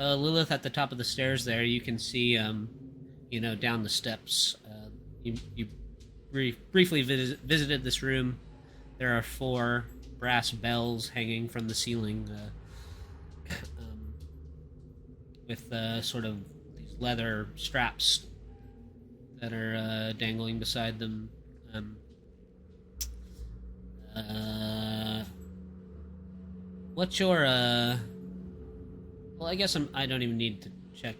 Lilith, at the top of the stairs there, you can see, down the steps. You briefly visited this room. There are four brass bells hanging from the ceiling, um, with sort of these leather straps that are dangling beside them. Um, uh, what's your Well, I guess I don't even need to check.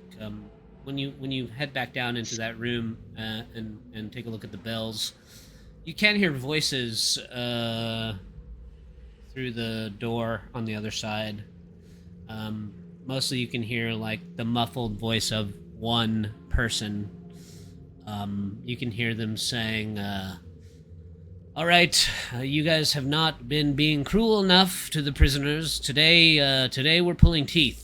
When you head back down into that room and take a look at the bells, you can hear voices through the door on the other side. Mostly, you can hear like the muffled voice of one person. You can hear them saying, "All right, you guys have not been being cruel enough to the prisoners. Today we're pulling teeth.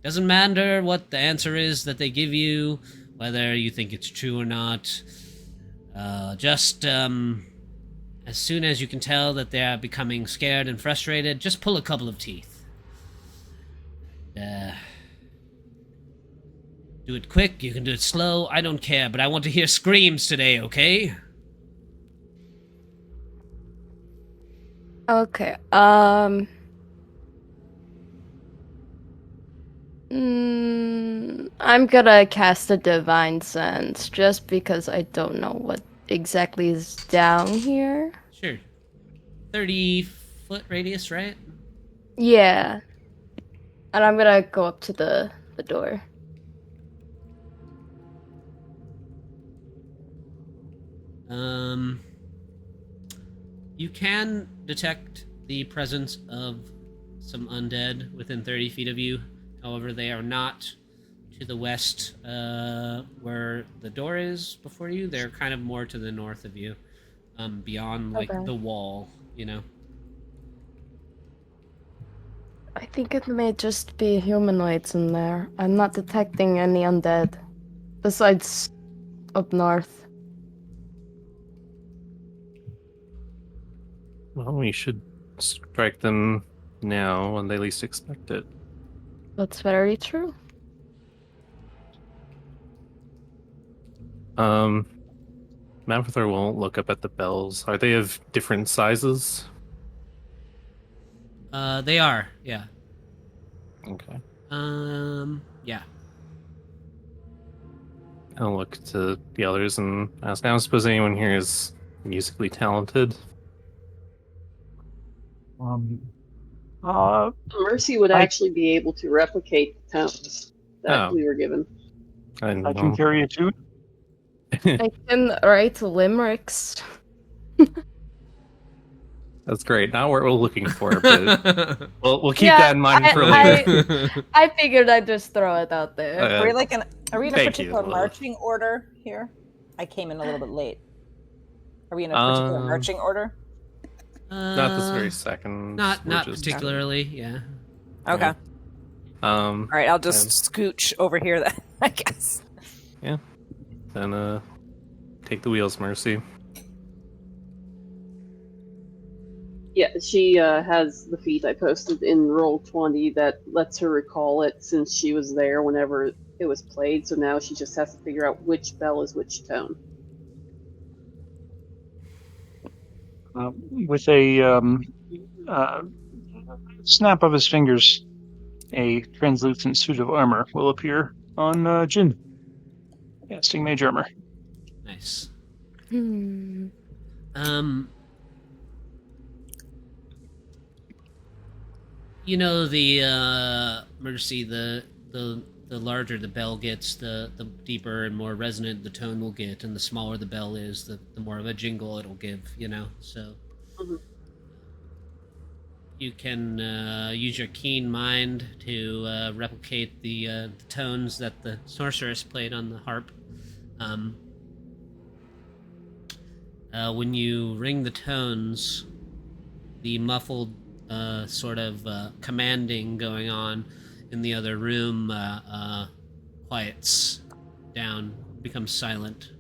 Doesn't matter what the answer is that they give you, whether you think it's true or not. Just as soon as you can tell that they're becoming scared and frustrated, just pull a couple of teeth. Do it quick, you can do it slow, I don't care, but I want to hear screams today, okay?" Okay. I'm gonna cast a divine sense just because I don't know what exactly is down here. Sure. 30-foot radius, right? Yeah. And I'm gonna go up to the door. Um, you can detect the presence of some undead within 30 feet of you. However, they are not to the west where the door is before you. They're kind of more to the north of you, beyond like Okay. the wall, I think it may just be humanoids in there. I'm not detecting any undead. Besides up north. Well, we should strike them now when they least expect it. That's very true. Um, Mavthar won't look up at the bells. Are they of different sizes? They are, yeah. Okay. Yeah. I'll look to the others and ask, I don't suppose anyone here is musically talented? Um, uh, Mercy would I actually be able to replicate the tones that Oh, we were given. I I can know. carry a tune. I can write limericks. That's great. Not what we're looking for, but we'll keep Yeah, that in mind for later. I figured I'd just throw it out there. Are we in a Thank you, particular Lilith. marching order here? I came in a little bit late. Are we in a particular marching order? Not this very second. Not We're just particularly, yeah. Okay. Yeah. All right, I'll just scooch over here then, I guess. Yeah. Then take the wheels, Mercy. Yeah, she has the feat I posted in Roll20 that lets her recall it since she was there whenever it was played, so now she just has to figure out which bell is which tone. With a uh, snap of his fingers, a translucent suit of armor will appear on Jin, casting mage armor. Nice. Hmm. The Mercy, the larger the bell gets, the deeper and more resonant the tone will get, and the smaller the bell is, the more of a jingle it'll give, so Mm-hmm. you can use your keen mind to replicate the tones that the sorceress played on the harp. When you ring the tones, the muffled sort of commanding going on in the other room quiets down, becomes silent.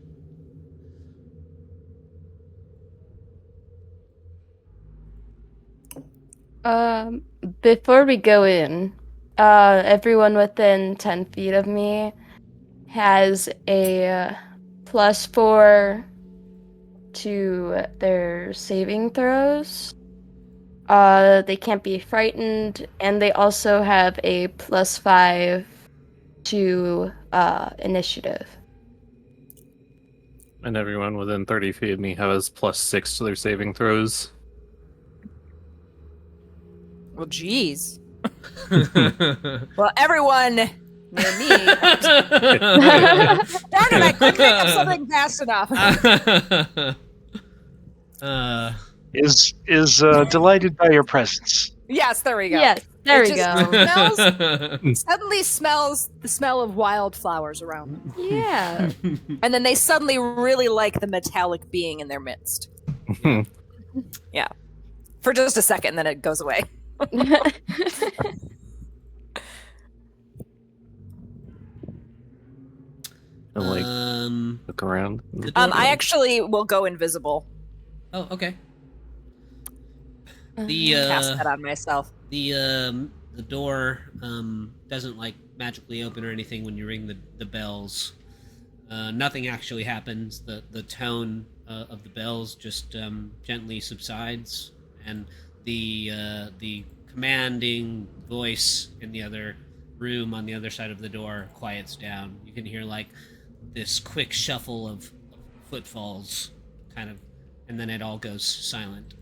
Before we go in, everyone within 10 feet of me has a +4 to their saving throws. They can't be frightened, and they also have a +5 to initiative. And everyone within 30 feet of me has +6 to their saving throws. Well, geez. Well, everyone near me. Darn it! I couldn't think of something fast enough. Is delighted by your presence. Yes, there we go. Yes, there It we just go. suddenly smells the smell of wildflowers around them. Yeah. And then they suddenly really like the metallic being in their midst. Yeah. For just a second, then it goes away. And like look around. I actually will go invisible. Oh, okay. Cast that on myself. The door doesn't like magically open or anything when you ring the bells. Nothing actually happens. The tone of the bells just gently subsides, and the commanding voice in the other room on the other side of the door quiets down. You can hear like this quick shuffle of footfalls, kind of, and then it all goes silent.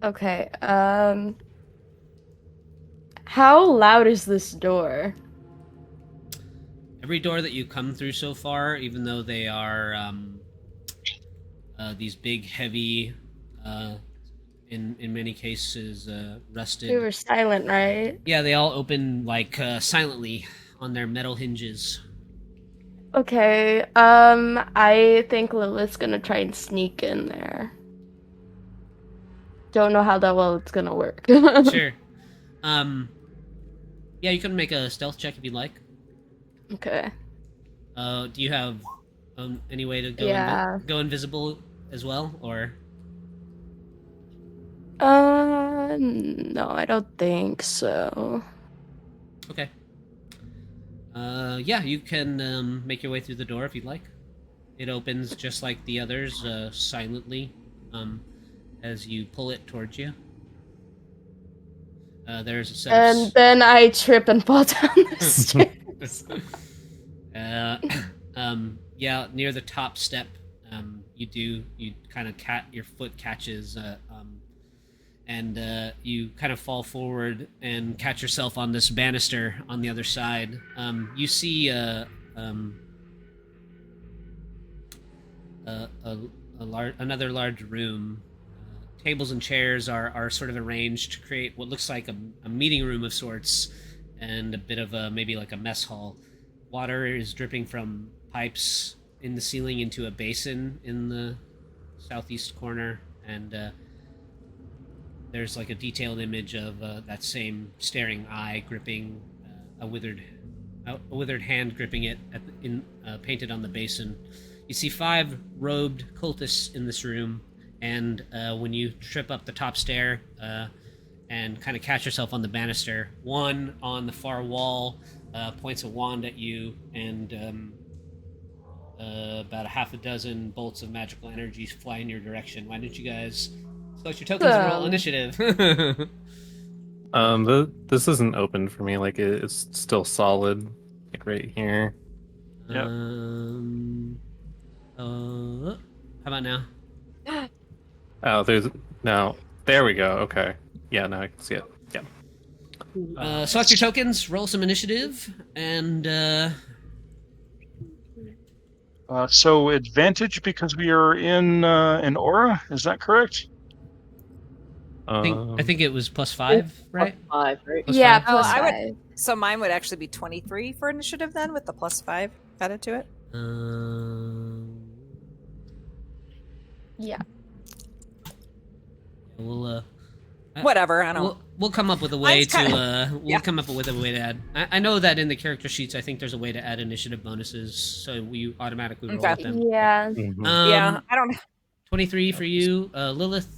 Okay, how loud is this door? Every door that you come through so far, even though they are these big, heavy, in many cases rusted. We were silent, right? Yeah, they all open like silently on their metal hinges. Okay, I think Lilith's gonna try and sneak in there. Don't know how that well it's gonna work. Sure. Yeah, you can make a stealth check if you'd like. Okay. Do you have any way to go go invisible as well, or? No, I don't think so. Okay. Yeah, you can make your way through the door if you'd like. It opens just like the others, silently, as you pull it towards you. There's a set And then I trip and fall down the stairs. Yeah, near the top step, you kind of your foot catches, and you kind of fall forward and catch yourself on this banister on the other side. You see another large room. Tables and chairs are sort of arranged to create what looks like a meeting room of sorts, and a bit of maybe like a mess hall. Water is dripping from pipes in the ceiling into a basin in the southeast corner, and there's like a detailed image of that same staring eye gripping a withered hand gripping it painted on the basin. You see 5 robed cultists in this room, and when you trip up the top stair and kind of catch yourself on the banister, one on the far wall points a wand at you, and about a half a dozen bolts of magical energy fly in your direction. Why don't you guys select your tokens and roll initiative? This isn't open for me. Like it's still solid, like right here. Yep. How about now? Oh, there's now. There we go. Okay. Yeah, now I can see it. Yeah. Select your tokens, roll some initiative, and So advantage because we are in an aura. Is that correct? I think it was +5, right? +5, right? Yeah, +5? plus I would- 5. So mine would actually be 23 for initiative then, with the +5 added to it. Yeah. We'll Whatever, I don't. we'll come up with a way Mine's kinda- to come up with a way to add. I know that in the character sheets, I think there's a way to add initiative bonuses, so we automatically roll Okay. with them. Yeah. Mhm. Yeah, I don't. 23 for you, Lilith.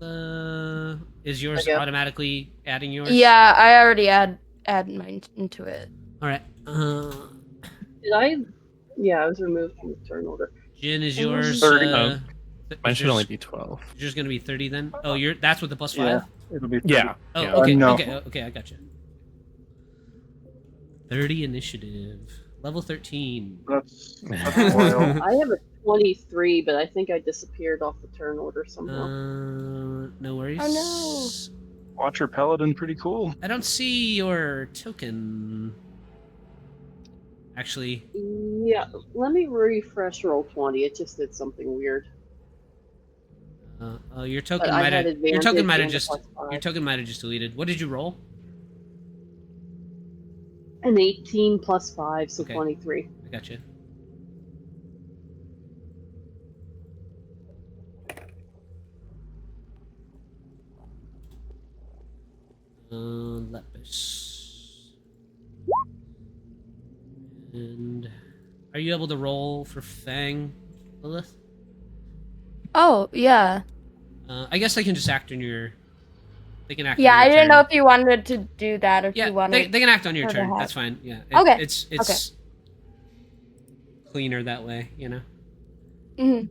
Is yours Okay. automatically adding yours? Yeah, I already add mine into it. All right. Did I? Yeah, I was removed from the turn order. Jin, is yours? 30. Mine is should yours- only be 12. Is yours gonna be 30 then? Oh, that's with the plus 5. Yeah, it'll be 30. Yeah. Oh, yeah. okay, no. okay, I got you. 30 initiative, level 13. That's wild. I have a 23, but I think I disappeared off the turn order somehow. No worries. Oh, Watcher Paladin, pretty cool. I don't see your token. Actually, Yeah, let me refresh roll 20. It just did something weird. your token But I might had have your token advantage might have and a just +5. your token might have just deleted. What did you roll? An 18 plus 5, so Okay. 23. I got you. Lepus. And are you able to roll for Fang, Lilith? Oh, yeah. I guess they can just act on your. They can act. Yeah, on I your didn't turn. know if you wanted to do that or if Yeah, you wanted. they can act on your her to turn. have- That's fine. Yeah. Okay, It's cleaner that way, you know. Mhm.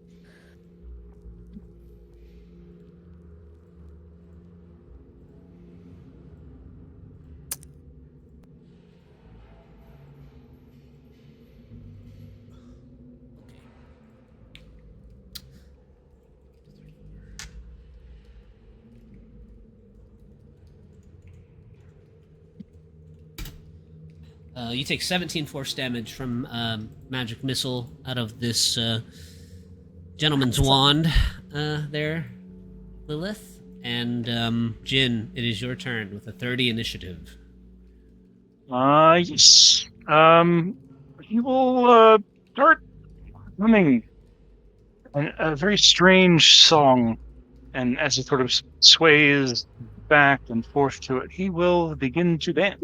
You take 17 force damage from magic missile out of this gentleman's wand there, Lilith. And Jin, it is your turn with a 30 initiative. Yes. He will start humming a very strange song, and as he sort of sways back and forth to it, he will begin to dance.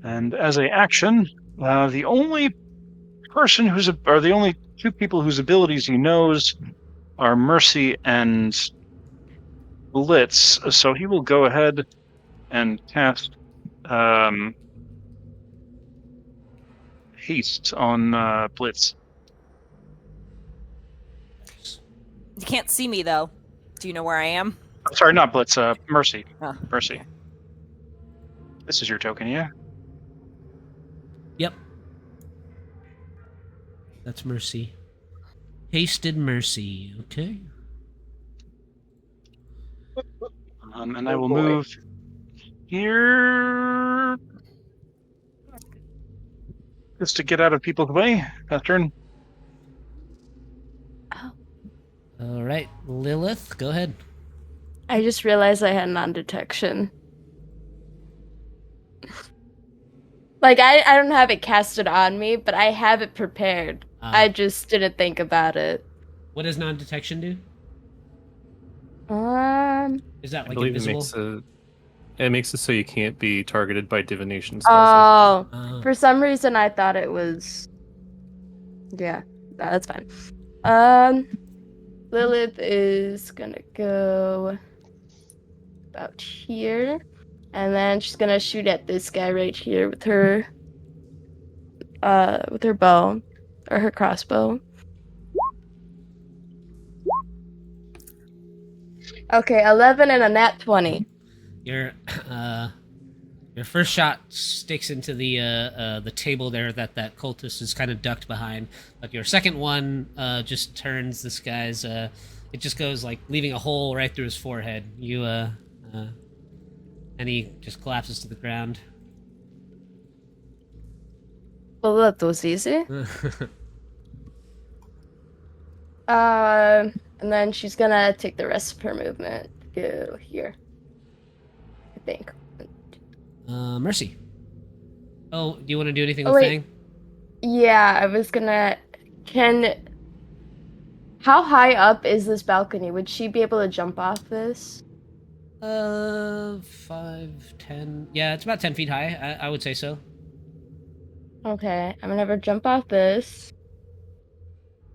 And as a action, the only the only two people whose abilities he knows are Mercy and Blitz. So he will go ahead and cast haste on Blitz. You can't see me though. Do you know where I am? Sorry, not Blitz. Mercy. Oh, Mercy. okay. This is your token, yeah? Yep. That's Mercy. Hasted Mercy, okay? And I Oh, will boy. move here just to get out of people's way. Pass turn. All right, Lilith, go ahead. I just realized I had non-detection. Like, I don't have it casted on me, but I have it prepared. I just didn't think about it. What does non-detection do? Is that I like believe invisible? it makes it so you can't be targeted by divination spells. Oh, for some reason I thought it was. Yeah, that's fine. Lilith is gonna go about here, and then she's gonna shoot at this guy right here with her bow or her crossbow. Okay, 11 and a nat 20. Your first shot sticks into the table there that cultist is kind of ducked behind, but your second one just turns this guy's. It just goes like leaving a hole right through his forehead. And he just collapses to the ground. Well, that was easy. And then she's gonna take the rest of her movement to go here. I think. Mercy. Oh, do you want to do anything Oh, with wait. Fang? Yeah, I was gonna. How high up is this balcony? Would she be able to jump off this? 5, 10. Yeah, it's about 10 feet high. I would say so. Okay, I'm gonna have her jump off this.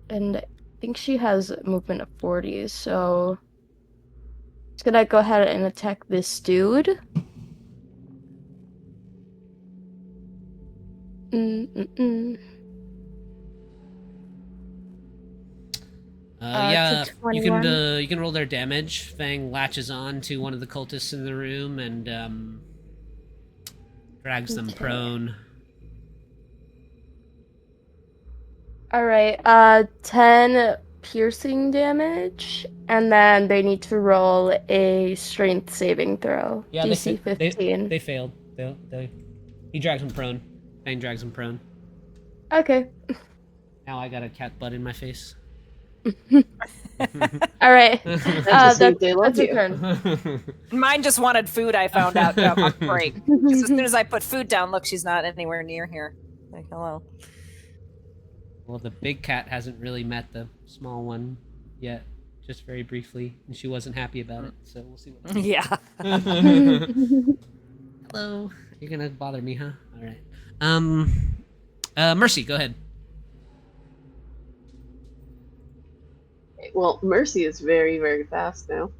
And think she has a movement of 40, so it's gonna go ahead and attack this dude. Mm-mm-mm. Yeah, it's a you can 21. you can roll their damage. Fang latches on to one of the cultists in the room and drags them Okay. prone. Alright, 10 piercing damage, and then they need to roll a strength saving throw. Yeah, DC 15. They failed. He drags him prone. Fang drags him prone. Okay. Now I got a cat butt in my face. Alright. just means they love that's your you. turn. Mine just wanted food, I found out on break. 'Cause as soon as I put food down, look, she's not anywhere near here. Like, hello. Well, the big cat hasn't really met the small one yet, just very briefly, and she wasn't happy about it. So we'll see what. Yeah. Hello. You're gonna bother me, huh? All right. Mercy, go ahead. Well, Mercy is very, very fast now.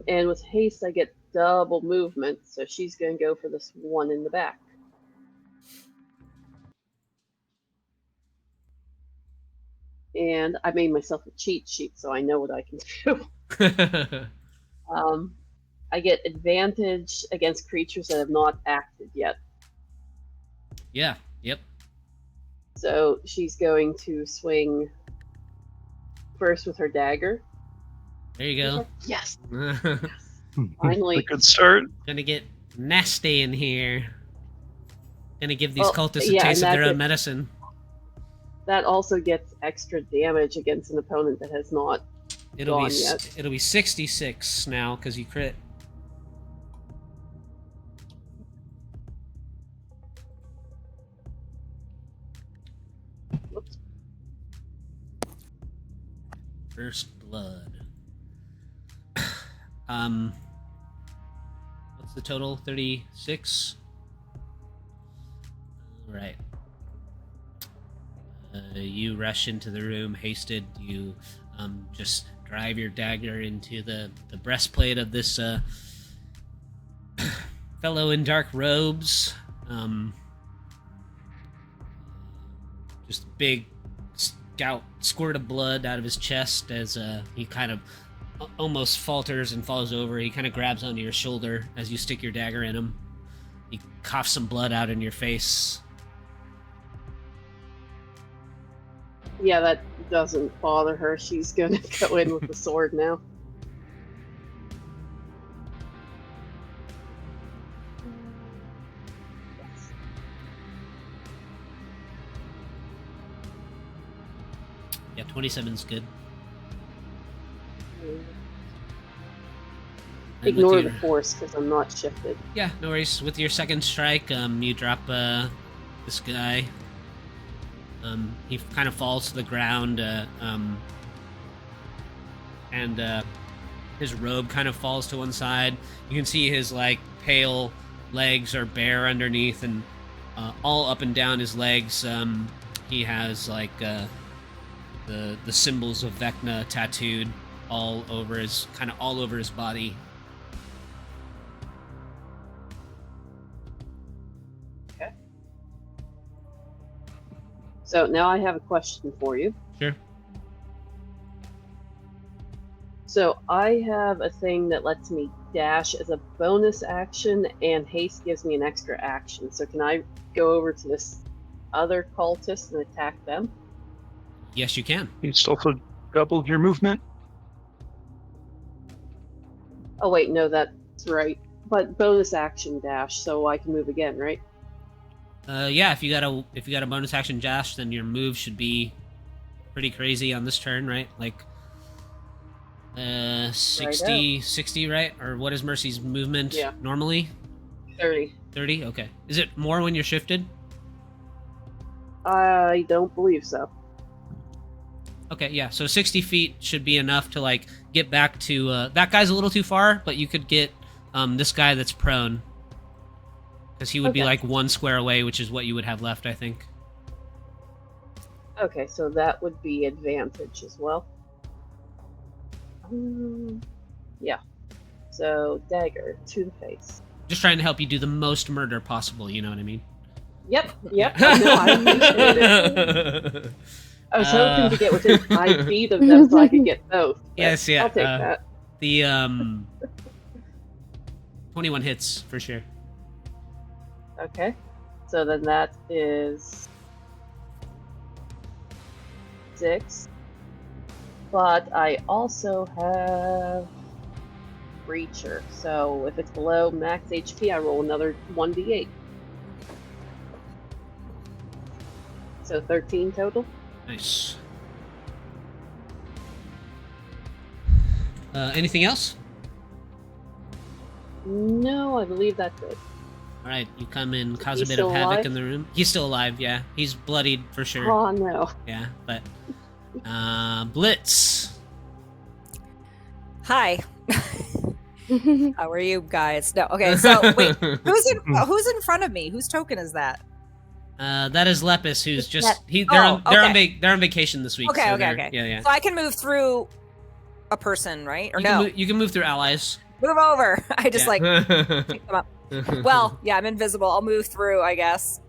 And with haste, I get double movement, so she's going to go for this one in the back. And I made myself a cheat sheet, so I know what I can do. I get advantage against creatures that have not acted yet. Yeah. Yep. So she's going to swing first with her dagger. There you go. Yes, Gonna finally. A good start. get nasty in here. Gonna give these Well, cultists a yeah, taste of and their that's own it. medicine. That also gets extra damage against an opponent that has not gone yet. It'll be 66 now because you crit. Whoops. First blood. What's the total? 36. All right. You rush into the room, hasted. You just drive your dagger into the breastplate of this fellow in dark robes. Just a big squirt of blood out of his chest as he kind of almost falters and falls over. He kind of grabs onto your shoulder as you stick your dagger in him. He coughs some blood out in your face. Yeah, that doesn't bother her. She's gonna go in with the sword now. Yeah, 27's good. And with Ignore your- the force because I'm not shifted. Yeah, no worries. With your second strike, you drop this guy. He kind of falls to the ground, and his robe kind of falls to one side. You can see his pale legs are bare underneath, and all up and down his legs, he has the symbols of Vecna tattooed all over his body. So now I have a question for you. Sure. So I have a thing that lets me dash as a bonus action, and haste gives me an extra action. So can I go over to this other cultist and attack them? Yes, you can. You still also double your movement. Oh wait, no, that's right. But bonus action dash, so I can move again, right? Yeah, if you got a bonus action dash, then your move should be pretty crazy on this turn, right? 60, right? Or what is Mercy's movement normally? 30. 30? Okay. Is it more when you're shifted? I don't believe so. Okay, yeah. So 60 feet should be enough to get back to that guy's a little too far, but you could get this guy that's prone. Because he would be one square away, which is what you would have left, I think. Okay, so that would be advantage as well. Yeah. So dagger to the face. Just trying to help you do the most murder possible. You know what I mean? Yep. No, I appreciate it. I was hoping to get within 5 feet of them so I could get both. Yes, yeah. I'll take that. The 21 hits for sure. Okay. So then that is 6. But I also have Breacher. So if it's below max HP, I roll another 1d8. So 13 total. Nice. Anything else? No, I believe that's it. All right, you come in, cause a He's bit of still havoc alive? in the room. He's still alive, yeah. He's bloodied for sure. Oh no. Yeah, but Blitz. Hi. How are you guys? No, okay. So wait, who's in front of me? Whose token is that? That is Lepus, who's just they're Oh, on vacation this week. Okay, so okay, they're- okay. Yeah. So I can move through a person, right? Or You can move through allies. move over. I just Yeah. pick them up. Well, yeah, I'm invisible. I'll move through, I guess.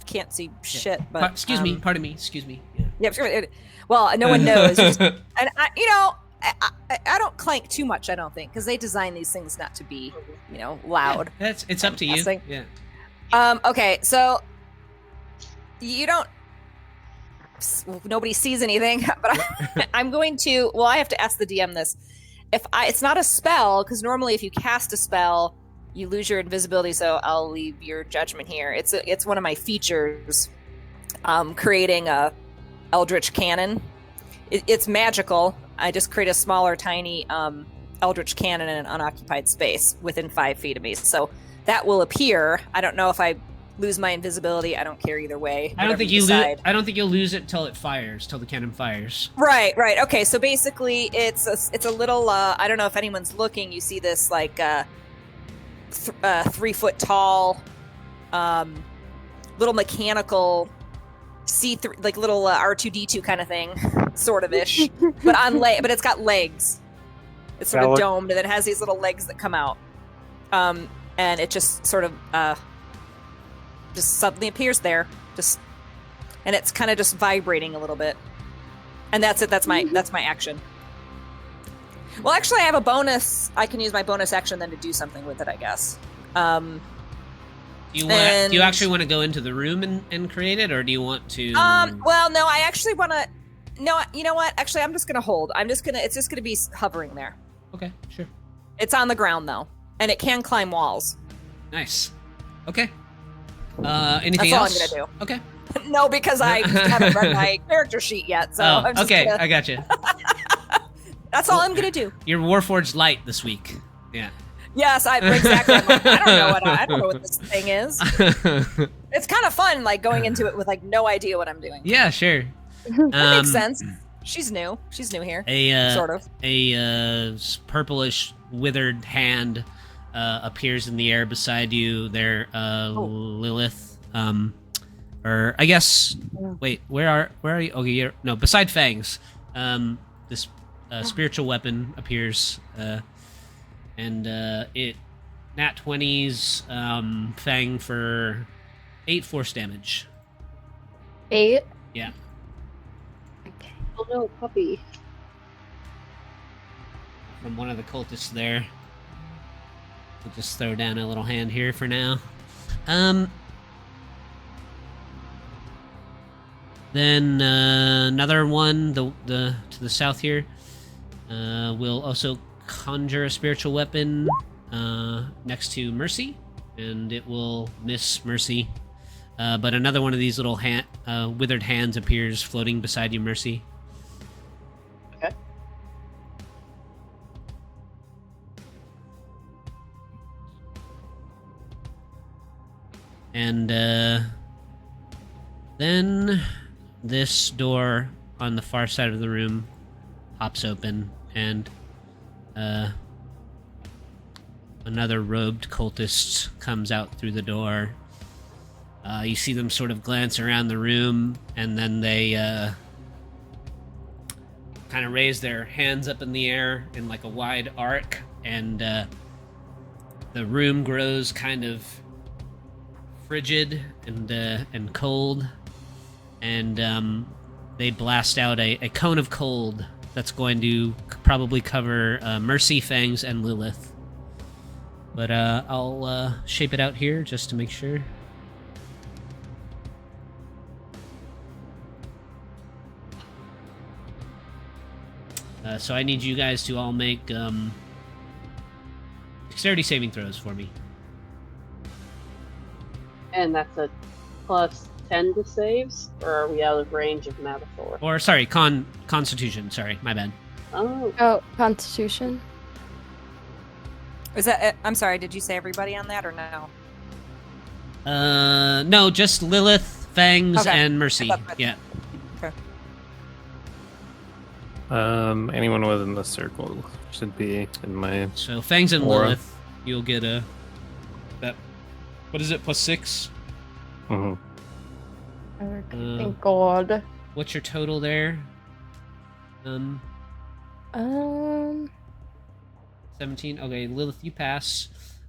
Can't see shit, but Excuse me. Pardon me. Excuse me. Yeah. yeah. Well, no one knows, and I don't clank too much. I don't think because they design these things not to be, loud. It's up to you. Guessing. Yeah. Okay, so you don't. Nobody sees anything, but I'm going to. Well, I have to ask the DM this. It's not a spell because normally if you cast a spell, you lose your invisibility. So I'll leave your judgment here. It's one of my features, creating a Eldritch Cannon. It's magical. I just create a smaller, tiny Eldritch Cannon in an unoccupied space within 5 feet of me. So that will appear. I don't know if I lose my invisibility. I don't care either way. I don't think decide. I don't think you'll lose it till it fires, till the cannon fires. Right. Okay. So basically, it's a little. I don't know if anyone's looking. You see this like 3 foot tall, little mechanical C3, like little R2D2 kind of thing, sort of ish, but it's got legs. It's sort of domed, and it has these little legs that come out, and it just sort of just suddenly appears there, and it's kind of just vibrating a little bit, and that's it. That's my action. Well, actually, I have a bonus. I can use my bonus action then to do something with it, I guess. Do you actually want to go into the room and create it, or do you want to? Well, no, I actually want to. No, you know what? Actually, I'm just gonna hold. It's just gonna be hovering there. Okay, sure. It's on the ground though, and it can climb walls. Nice. Okay. Anything That's else? all I'm gonna do. Okay. No, because I haven't read my character sheet yet. So I'm just okay, gonna... I got you. That's all I'm gonna do. You're Warforged Light this week. Yeah. Yes, exactly. I'm like, I don't know what this thing is. It's kind of fun, like going into it with like no idea what I'm doing. Yeah, sure. That makes sense. She's new. She's new here. Sort of. A purplish, withered hand appears in the air beside you. There, Lilith. Or I guess. Wait, where are you? Okay, beside Fangs. This spiritual weapon appears. And it nat 20s Fang for 8 force damage. 8? Yeah. Okay. Oh no, puppy. From one of the cultists there. We'll just throw down a little hand here for now. Then another one to the south here will also conjure a spiritual weapon next to Mercy, and it will miss Mercy. But another one of these little withered hands appears floating beside you, Mercy. Okay. And then this door on the far side of the room pops open, and another robed cultist comes out through the door, You see them sort of glance around the room, and then they kind of raise their hands up in the air in like a wide arc, and the room grows kind of frigid and cold, and they blast out a cone of cold that's going to probably cover Mercy, Fangs, and Lilith. But I'll shape it out here just to make sure. So I need you guys to all make dexterity saving throws for me. And that's a plus 10 to saves, or are we out of range of Metaphor? Or, sorry, Constitution. Sorry, my bad. Oh, Constitution. Is that? I'm sorry. Did you say everybody on that or no? No, just Lilith, Fangs, Okay. and Mercy. Yeah. Okay. Anyone within the circle should be in my. So Fangs and Aura. Lilith, you'll get a. That. What is it? +6. Mhm. Thank God. What's your total there? 17. Okay, Lilith, you pass.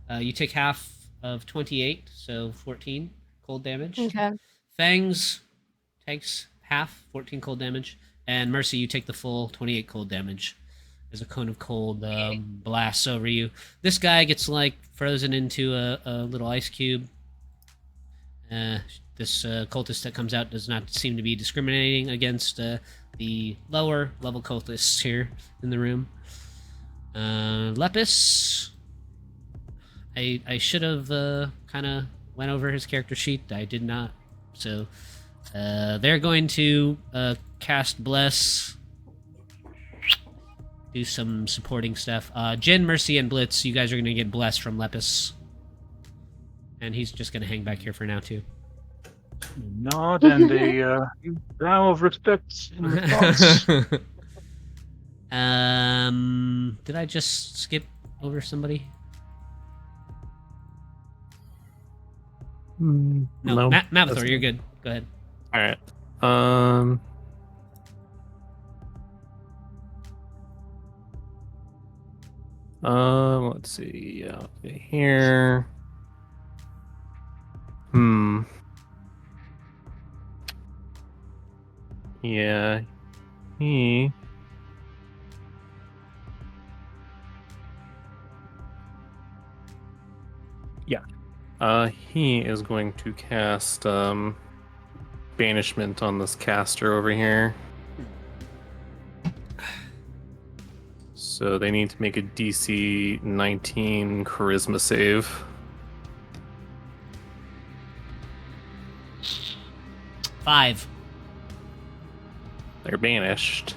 You take half of 28, so 14 cold damage. Okay. Fangs takes half, 14 cold damage, and Mercy, you take the full 28 cold damage as a cone of cold blasts over you. This guy gets like frozen into a little ice cube. This cultist that comes out does not seem to be discriminating against the lower level cultists here in the room. Lepus, I should have kind of went over his character sheet. I did not. So they're going to cast Bless, do some supporting stuff. Jin, Mercy, and Blitz, you guys are going to get Blessed from Lepus. And he's just going to hang back here for now, too. Nod and a bow of respect in response. Did I just skip over somebody? No, Mavathor, you're good. Go ahead. All right. Let's see. Here. Yeah. He is going to cast banishment on this caster over here. So they need to make a DC 19 charisma save. Five. They're banished.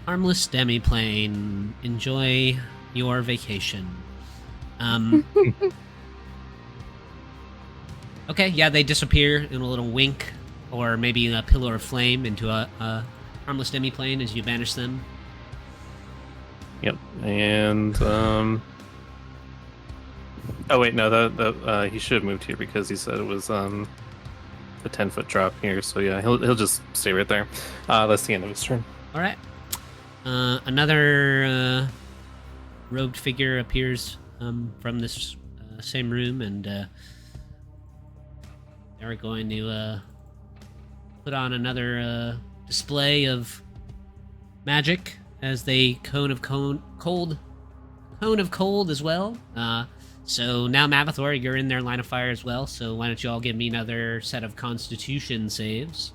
Harmless demiplane. Enjoy your vacation. Okay, yeah, they disappear in a little wink, or maybe a pillar of flame into a harmless demiplane as you banish them. Yep, and oh wait, no, that he should have moved here because he said it was a 10-foot drop here. So yeah, he'll just stay right there. That's the end of his turn. All right. Another robed figure appears from this same room, and they're going to put on another display of magic as they cone of cold as well. So now Mavathor, you're in their line of fire as well. So why don't you all give me another set of Constitution saves?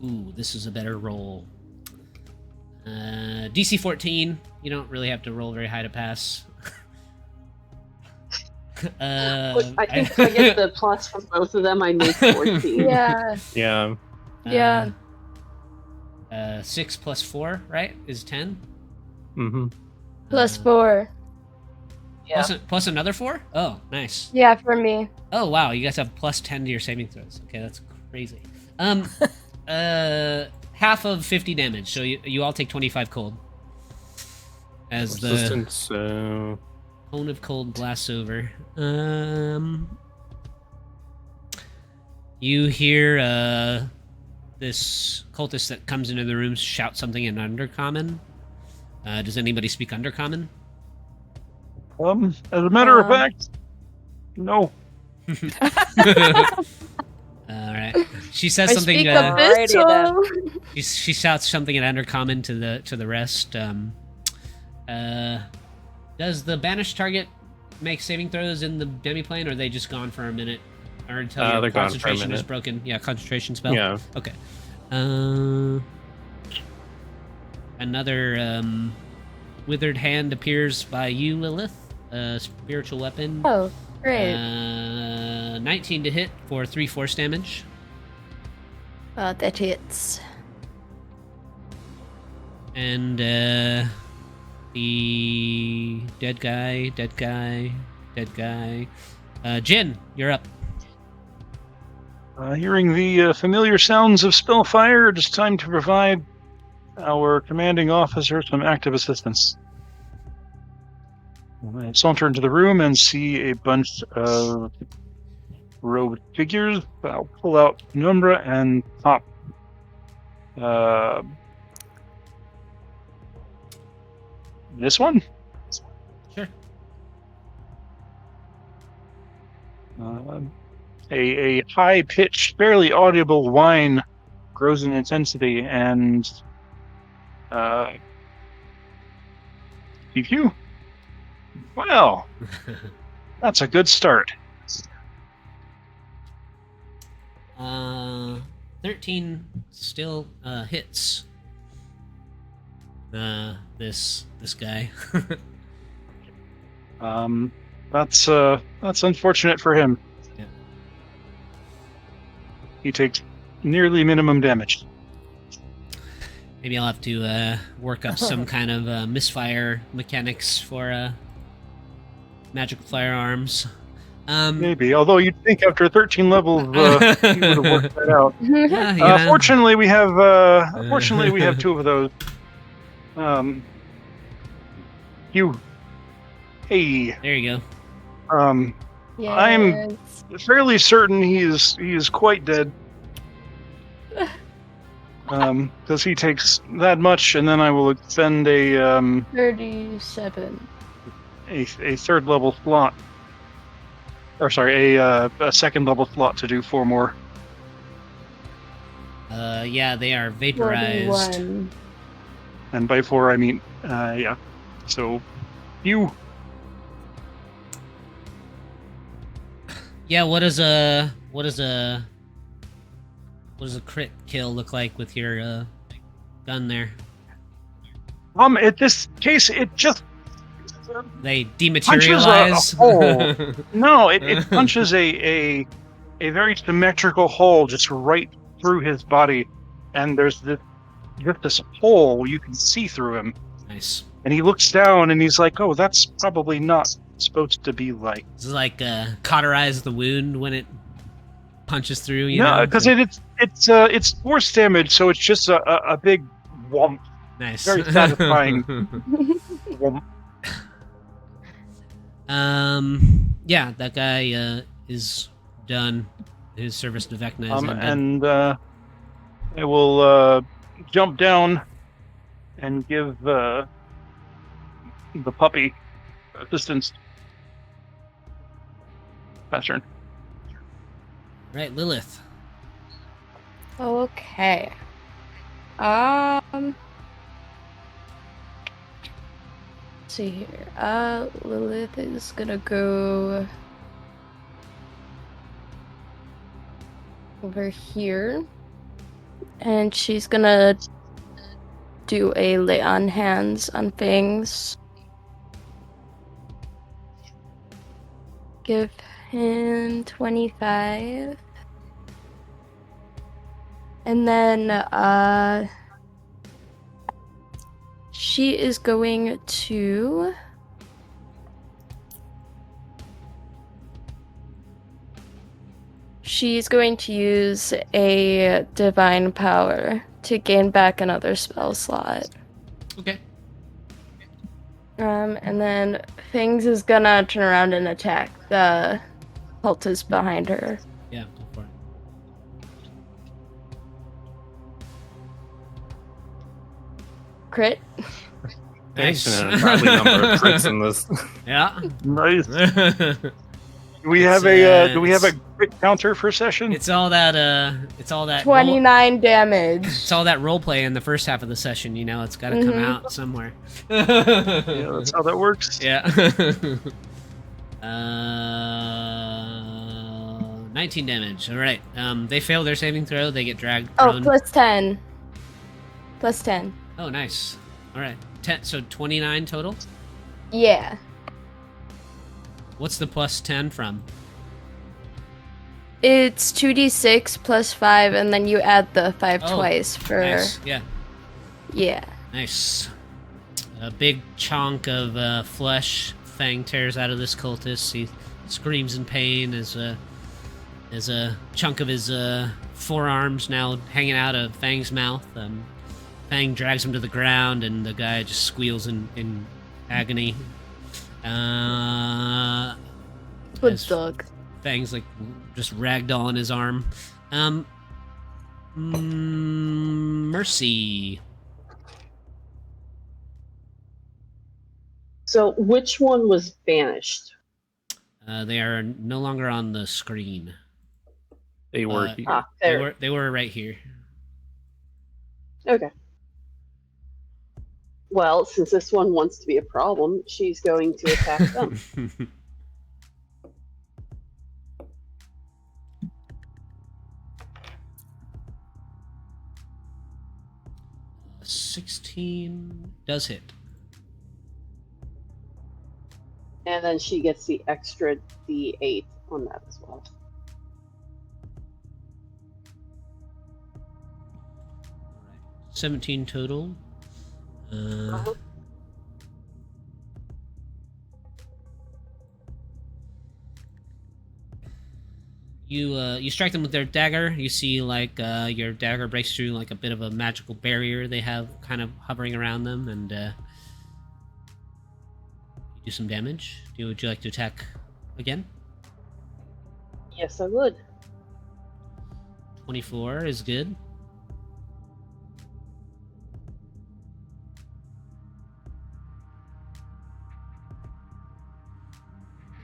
Ooh, this is a better roll. DC 14. You don't really have to roll very high to pass. I think I get the plus from both of them. I made 14. Yeah. Yeah. Yeah. 6 plus 4, right? Is 10? Mm-hmm. Plus 4. Yeah. Plus another 4? Oh, nice. Yeah, for me. Oh, wow. You guys have plus 10 to your saving throws. Okay, that's crazy. Half of 50 damage, so you all take 25 cold. As the Resistance, Cone of Cold blasts over. You hear this cultist that comes into the room shout something in Undercommon. Does anybody speak Undercommon? As a matter of fact, no. All right. She says I something. speak Alrighty Abyssal. She shouts something in Undercommon to the rest. Does the banished target make saving throws in the demiplane, or are they just gone for a minute, or until your they're gone for a concentration is minute. broken? Yeah, concentration spell. Yeah. Okay. Another withered hand appears by you, Lilith. Spiritual weapon. Oh, great. 19 to hit for 3 force damage. That hits. And the dead guy. Jin, you're up. Hearing the familiar sounds of spellfire, it is time to provide our commanding officer some active assistance. I saunter into the room and see a bunch of robed figures. I'll pull out Penumbra and pop this one. Sure. A high-pitched, barely audible whine grows in intensity, and PQ. Well, that's a good start. 13 still hits this guy. That's unfortunate for him. Yeah. He takes nearly minimum damage. Maybe I'll have to work up some kind of misfire mechanics for magical firearms. Maybe, although you'd think after 13 levels, he would have worked that out. Yeah. Fortunately, we have two of those. You, hey, There you go. Yes. I'm fairly certain he is quite dead. Because he takes that much, and then I will expend a 37. a third level slot. Or sorry, a second level slot to do 4 more. Yeah, they are vaporized. 41. And by 4 I mean yeah. So you Yeah, what does a crit kill look like with your gun there? at this case it just They punches dematerialize. a hole. No, it punches a very symmetrical hole just right through his body, and there's this hole you can see through him. Nice. And he looks down and he's like, "Oh, that's probably not supposed to be like." This is like cauterize the wound when it punches through. You No, know, because it's force damage, so it's just a big whomp. nice. very satisfying. Whomp. Yeah, that guy is done. His service to Vecna is ended. And I will jump down and give the puppy assistance. Pass turn. Right, Lilith. Okay. Let's see here. Lilith is gonna go over here, and she's gonna do a lay on hands on things. Give him 25. And then, she is going to... She's going to use a divine power to gain back another spell slot. Okay. And then Things is gonna turn around and attack the cultist behind her. Yeah, go for it. Crit. Nice. An ungodly number of crits in this. Yeah. Nice. it's Do we have a crit counter for session? all that 29 damage. It's all that role play in the first half of the session, you know, it's gotta come out somewhere. Yeah, that's how that works. Yeah. 19 damage. Alright. They fail their saving throw, they get dragged Oh, prone. plus 10. Plus 10. Oh, nice. Alright. So 29 total? Yeah. What's the plus 10 from? It's 2d6 plus 5, and then you add the 5 Oh, twice for. Nice. Yeah. Yeah. Nice. A big chunk of flesh. Fang tears out of this cultist. He screams in pain as a chunk of his forearms now hanging out of Fang's mouth. Fang drags him to the ground, and the guy just squeals in agony. Good as dog. Fang's like just ragdoll in his arm. Mercy. So which one was banished? They are no longer on the screen. They were here. Ah, They there. were right here. Okay. Well, since this one wants to be a problem, she's going to attack them. 16 does hit. And then she gets the extra D8 on that as well. Alright. 17 total. You strike them with their dagger. You see like your dagger breaks through like a bit of a magical barrier they have kind of hovering around them, and you do some damage. Would you like to attack again? Yes, I would. 24 is good.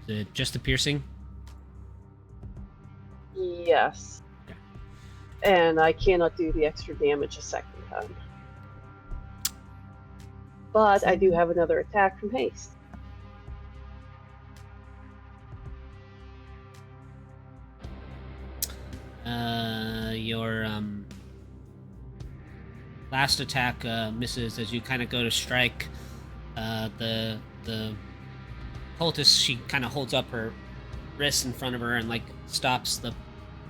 Is it just the piercing? Yes. Okay. And I cannot do the extra damage a second time. But I do have another attack from haste. Your last attack misses as you kind of go to strike. The cultist, she kind of holds up her wrist in front of her and like stops the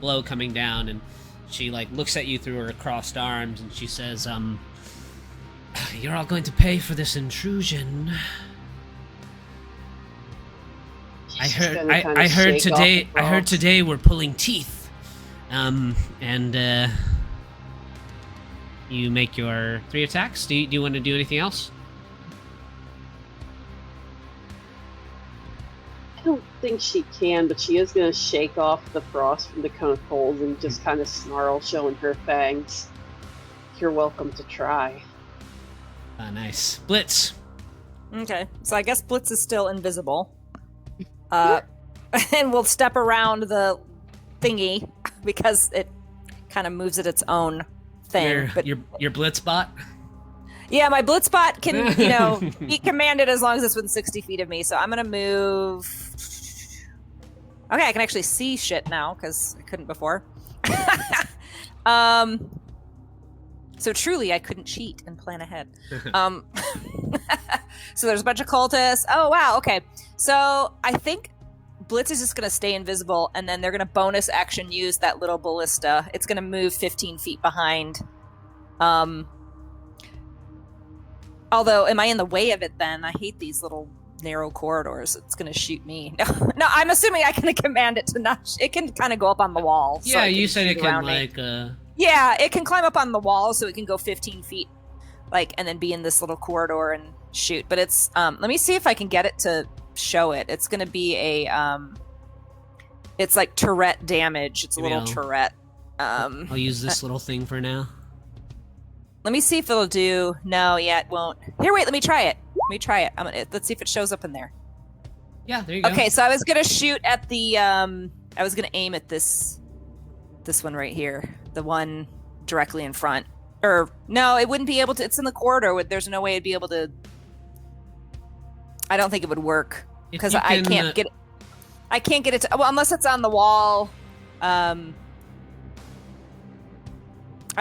blow coming down, and she like looks at you through her crossed arms and she says, "You're all going to pay for this intrusion." I heard today we're pulling teeth. And you make your 3 attacks. Do you want to do anything else? I don't think she can, but she is going to shake off the frost from the cone of coals and just kind of snarl, showing her fangs. You're welcome to try. Nice. Blitz. Okay, so I guess Blitz is still invisible. And we'll step around the thingy because it kind of moves at its own thing. Your Blitz bot? Yeah, my Blitz bot can, be commanded as long as it's within 60 feet of me. So I'm going to move. Okay, I can actually see shit now because I couldn't before. So truly, I couldn't cheat and plan ahead. So there's a bunch of cultists. Oh, wow. Okay. So I think Blitz is just going to stay invisible, and then they're going to bonus action use that little ballista. It's going to move 15 feet behind. Although, am I in the way of it then? I hate these little narrow corridors. It's going to shoot me. No, I'm assuming I can command it to not... It can kind of go up on the wall. Yeah, you said it can, like... Yeah, it can climb up on the wall, so it can go 15 feet, and then be in this little corridor and shoot, but it's let me see if I can get it to show it. It's gonna be a it's like turret damage. It's a little turret. I'll use this little thing for now. Let me see if it'll do. No, yeah, it won't. Here, wait. Let me try it. Let's see if it shows up in there. Yeah, there you go. Okay, so I was gonna shoot at the. I was gonna aim at this one right here, the one directly in front. Or no, it wouldn't be able to. It's in the corridor. There's no way it'd be able to. I don't think it would work because I can't get it. I can't get it to. Well, unless it's on the wall. I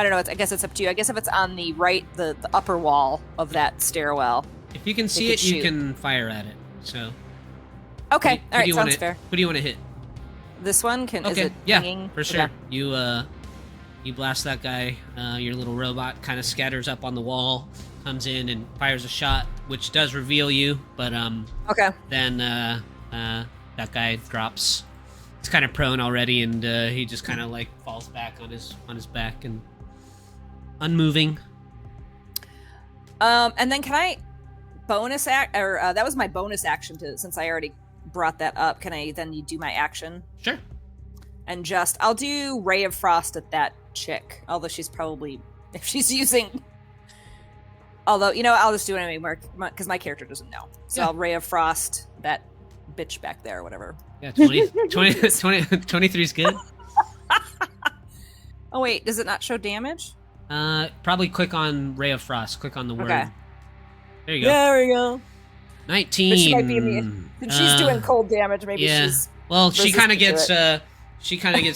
don't know. I guess it's up to you. I guess if it's on the right, the upper wall of that stairwell. If you can see it, you can fire at it. So. Okay. All right. Sounds fair. Who do you want to hit? This one can. Okay. Is it hanging? For sure. Okay. You blast that guy. Your little robot kind of scatters up on the wall, comes in and fires a shot, which does reveal you. But Okay. Then that guy drops. It's kind of prone already, and he just kind of like falls back on his back and unmoving. And then can I bonus act, or that was my bonus action since I already brought that up. Can I then do my action? Sure. And I'll do Ray of Frost at that chick. Although she's probably, if she's using, although I'll just do it anyway because my character doesn't know. So I'll Ray of Frost that bitch back there, or whatever. Yeah, 23 is good. Oh wait, does it not show damage? Probably click on Ray of Frost. Click on the word. Okay. There you go. There we go. 19. But she might be she's doing cold damage. Maybe she's. Well, she kind of gets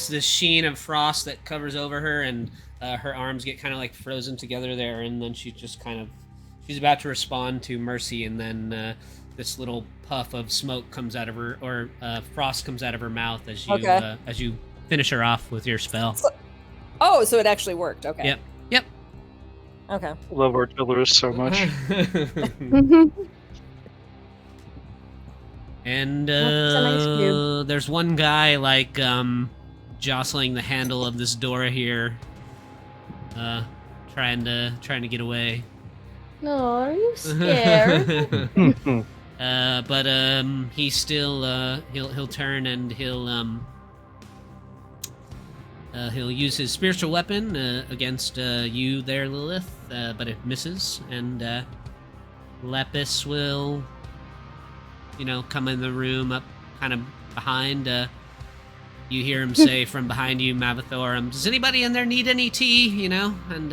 this sheen of frost that covers over her, and her arms get kind of like frozen together there, and then she's about to respond to Mercy, and then this little puff of smoke comes out of her, or frost comes out of her mouth as you finish her off with your spell. So it actually worked. Okay. Yep. Okay. Love artillerists so much. And nice there's one guy like jostling the handle of this door here, trying to get away. No, are you scared? But he still he'll turn and he'll use his spiritual weapon against you there, Lilith, but it misses, and Lepis will come in the room up kind of behind. You hear him say from behind you, Mavathor, does anybody in there need any tea? And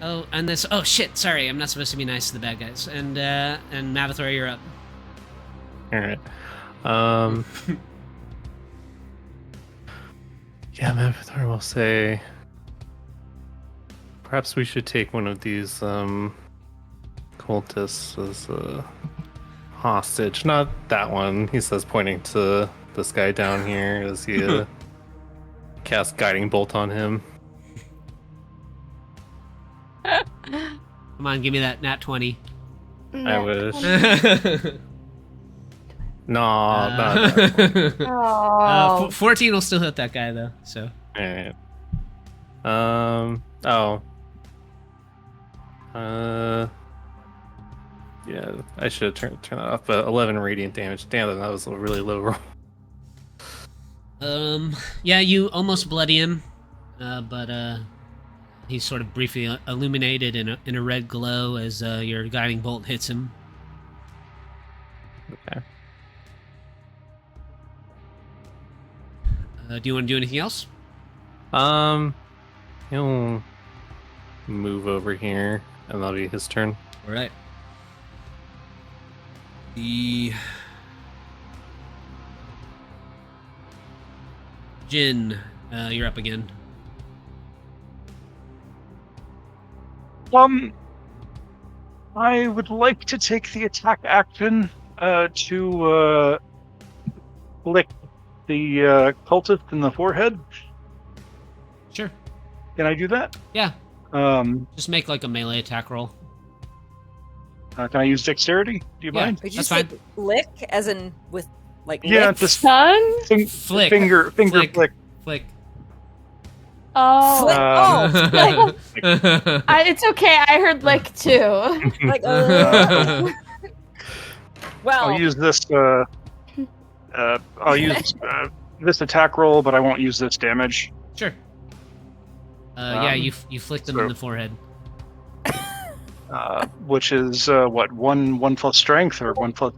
oh shit, sorry, I'm not supposed to be nice to the bad guys. And Mavathor, you're up. All right. Yeah, Mavathor will say, perhaps we should take one of these cultists as a hostage. Not that one, he says, pointing to this guy down here as he casts Guiding Bolt on him. Come on, give me that nat 20. I wish. No, not that. Oh. 14 will still hit that guy though. So. Alright. Yeah, I should have turned that off. But 11 radiant damage. Damn, that was a really low roll. Yeah, you almost bloody him, but he's sort of briefly illuminated in a red glow as your guiding bolt hits him. Okay. Do you want to do anything else? He'll move over here, and that'll be his turn. All right. The Jin, you're up again. I would like to take the attack action to lick the cultist in the forehead. Sure. Can I do that? Yeah. Just make like a melee attack roll. Can I use dexterity? Do you mind? Did you That's say fine. lick, as in with like Yeah, lick? the Sun? Flick. finger Flick. flick. Flick. Oh. Flick. Uh, Oh, flick. It's okay. I heard like 2. Like, well, I'll use this. I'll use this attack roll, but I won't use this damage. Sure. Yeah, you flick them in the forehead. Which is what, one plus strength, or one plus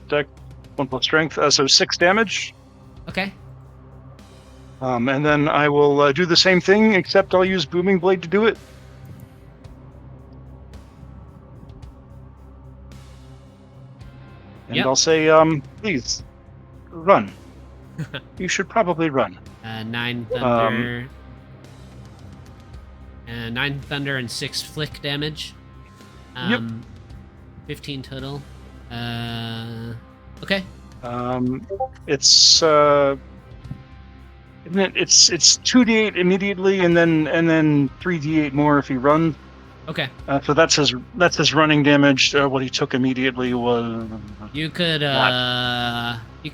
deck, 1 plus strength. So 6 damage. Okay. And then I will do the same thing, except I'll use Booming Blade to do it. And Yep. I'll say, please, run. You should probably run. 9 thunder. 9 thunder and 6 flick damage. Yep. 15 total. Okay. It's isn't it? It's 2d8 immediately, and then 3d8 more if he runs. Okay. So that's his running damage. What he took immediately was. You could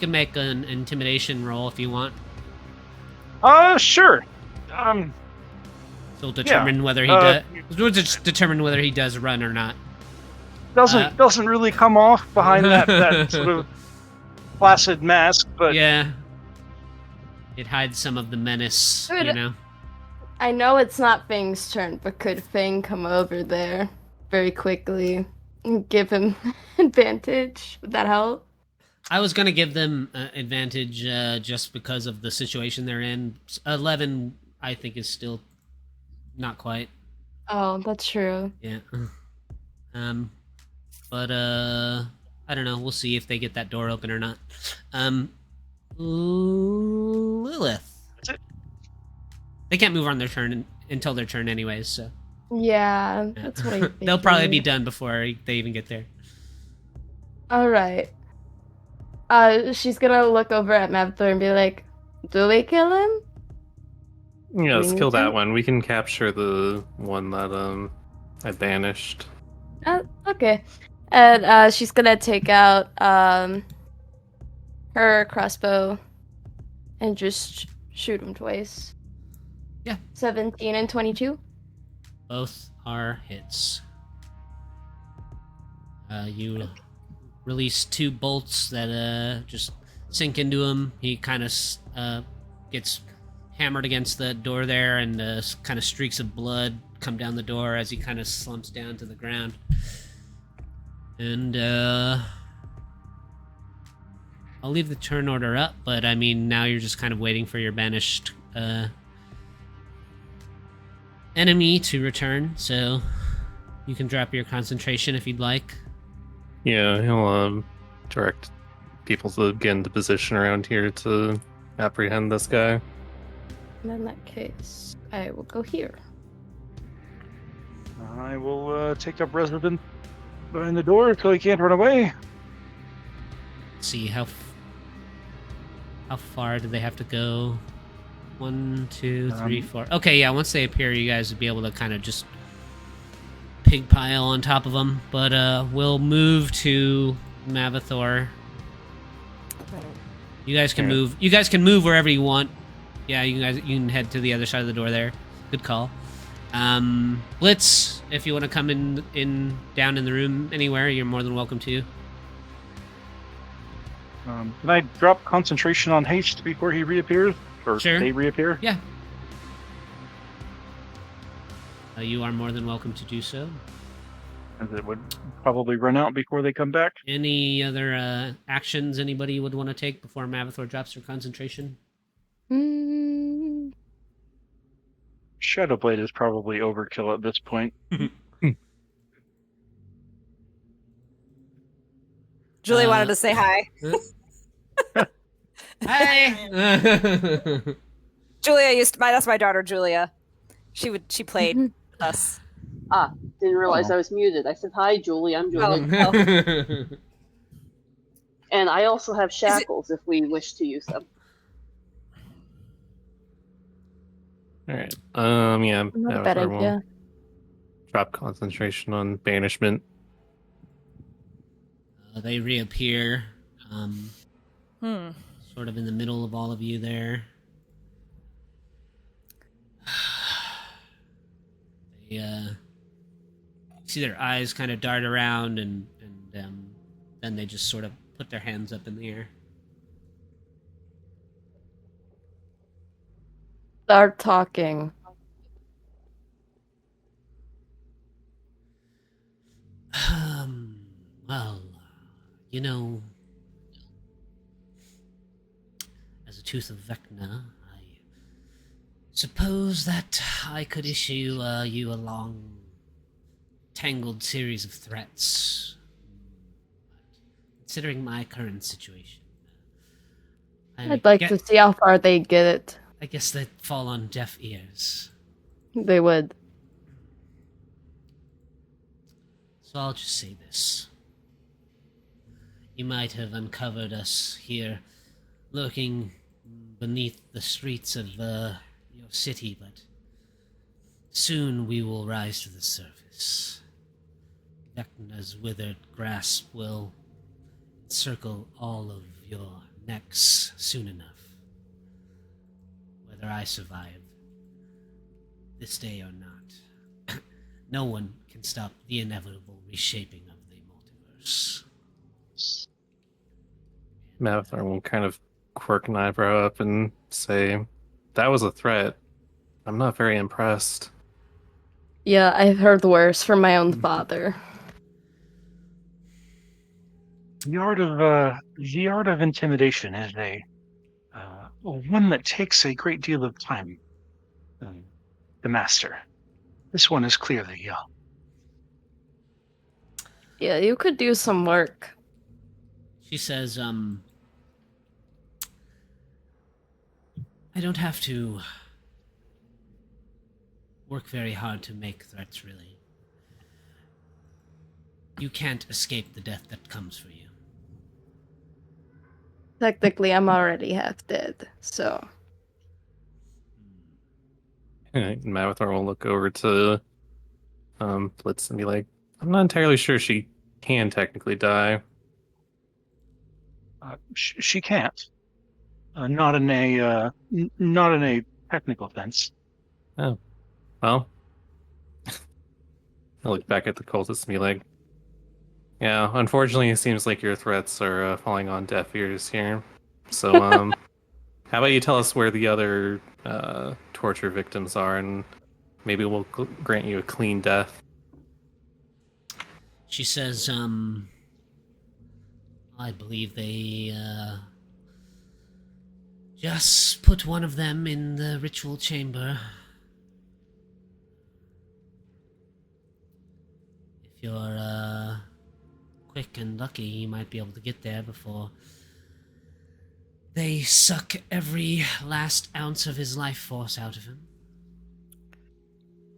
make an intimidation roll if you want. Sure. So we'll determine whether he does. We'll just determine whether he does run or not. Doesn't really come off behind that sort of placid mask, but yeah, it hides some of the menace. Good. You know. I know it's not Fang's turn, but could Fang come over there very quickly and give him advantage? Would that help? I was gonna give them advantage just because of the situation they're in. 11, I think, is still not quite. Oh, that's true. Yeah. But I don't know. We'll see if they get that door open or not. Lilith. That's it. They can't move on their turn until their turn, anyways. So Yeah, that's what I think. they'll probably be done before they even get there. All right. She's gonna look over at Mavthor and be like, "Do we kill him?" Yeah, let's We kill need to? that one. We can capture the one that I banished. Okay. And she's gonna take out her crossbow and just shoot him twice. Yeah. 17 and 22. Both are hits. You release 2 bolts that just sink into him. He kind of gets hammered against the door there, and kind of streaks of blood come down the door as he kind of slumps down to the ground. And I'll leave the turn order up, but I mean, now you're just kind of waiting for your banished enemy to return, so you can drop your concentration if you'd like. Yeah, he'll direct people to get into position around here to apprehend this guy. And in that case, I will go here. I will take up residence behind the door so he can't run away. See how far do they have to go? 1, 2, 3, 4. Okay, yeah. Once they appear, you guys will be able to kind of just pig pile on top of them. But we'll move to Mavathor. You guys can move. You guys can move wherever you want. Yeah, you can head to the other side of the door there. Good call. Blitz, if you want to come in down in the room anywhere, you're more than welcome to. Can I drop concentration on haste before he reappears? Or Sure. they reappear? Yeah. You are more than welcome to do so. As it would probably run out before they come back. Any other actions anybody would want to take before Mavathor drops her concentration? Mm, Shadowblade is probably overkill at this point. Julie wanted to say hi. Hi. Julia that's my daughter Julia. She played with us. Didn't realize I was muted. I said, "Hi, Julie. I'm Julie." Oh. And I also have shackles if we wish to use them. All right. Yeah. not a bad Avatar will idea. Drop concentration on banishment. They reappear, Hmm. sort of in the middle of all of you there. They, see their eyes kind of dart around, and then they just sort of put their hands up in the air. Start talking. Well, you know, as a tooth of Vecna, I suppose that I could issue you a long, tangled series of threats. Considering my current situation, I'd like to see how far they get it. I guess they'd fall on deaf ears. They would. So I'll just say this. You might have uncovered us here, lurking beneath the streets of your city, but soon we will rise to the surface. Vecna's withered grasp will encircle all of your necks soon enough. Whether I survive this day or not, no one can stop the inevitable reshaping of the multiverse. Mavathor will kind of quirk an eyebrow up and say, "That was a threat. I'm not very impressed." Yeah, I've heard worse from my own father. The art of intimidation is one that takes a great deal of time to master. This one is clearly Yeah, you could do some work. She says, I don't have to work very hard to make threats, really. You can't escape the death that comes for you. Technically, I'm already half dead, so... Mavathor will look over to Blitz and be like, "I'm not entirely sure she can technically die." she can't. Not in a technical sense. Oh, well. I look back at the cultists and be like, "Yeah, unfortunately, it seems like your threats are falling on deaf ears here. So, how about you tell us where the other torture victims are, and maybe we'll grant you a clean death." She says, I believe they, just put one of them in the ritual chamber. If you're, quick and lucky, you might be able to get there before they suck every last ounce of his life force out of him.